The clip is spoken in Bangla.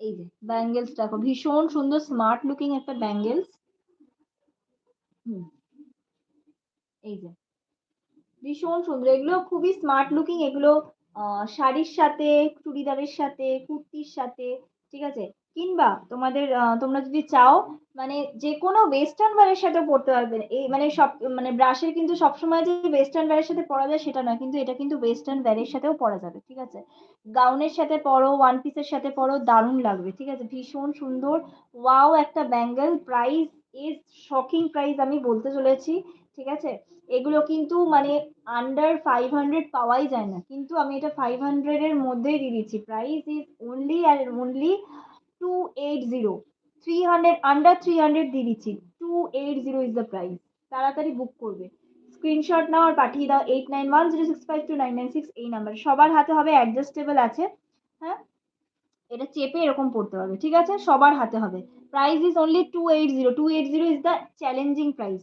এই যে ব্যাঙ্গেলস দেখো, ভীষণ সুন্দর স্মার্ট লুকিং একটা ব্যাঙ্গেলস। হুম, এই যে ভীষণ সুন্দর, এগুলো খুবই স্মার্ট লুকিং, এগুলো শাড়ির সাথে, চুড়িদারের সাথে, কুর্তির সাথে, ঠিক আছে, কিংবা তোমাদের তোমরা যদি চাও মানে যে কোনো ওয়েস্টার্ন ওয়্যারের সাথেও পরতে পারবে। এই মানে সব মানে ব্রাশের কিন্তু সবসময় যে ওয়েস্টার্ন ওয়্যারের সাথে পরা যায় সেটা নয়, কিন্তু এটা কিন্তু ওয়েস্টার্ন ওয়্যারের সাথেও পরা যাবে, ঠিক আছে। গাউনের সাথে পরো, ওয়ান পিসের সাথে পরো, দারুণ লাগবে, ঠিক আছে, ভীষণ সুন্দর। ওয়াও একটা bangle, price is shocking price আমি বলতে চলেছি, ঠিক আছে। এগুলো কিন্তু মানে আন্ডার 500 পাওয়াই যায় না, কিন্তু আমি এটা 500 এর মধ্যেই দিয়ে দিচ্ছি। প্রাইস ইজ অনলি আর অনলি 280, 300, আন্ডার 300 দিয়ে দিচ্ছি। 280 ইজ দ্য প্রাইস। তাড়াতাড়ি বুক করবে, স্ক্রিনশট নাও আর পাঠিয়ে দাও 8910652996 এই নাম্বার। সবার হাতে হবে, অ্যাডজাস্টেবল আছে, হ্যাঁ, এটা চেপে এরকম পড়তে হবে, ঠিক আছে, সবার হাতে হবে। Price is only 280, 280 is the challenging price.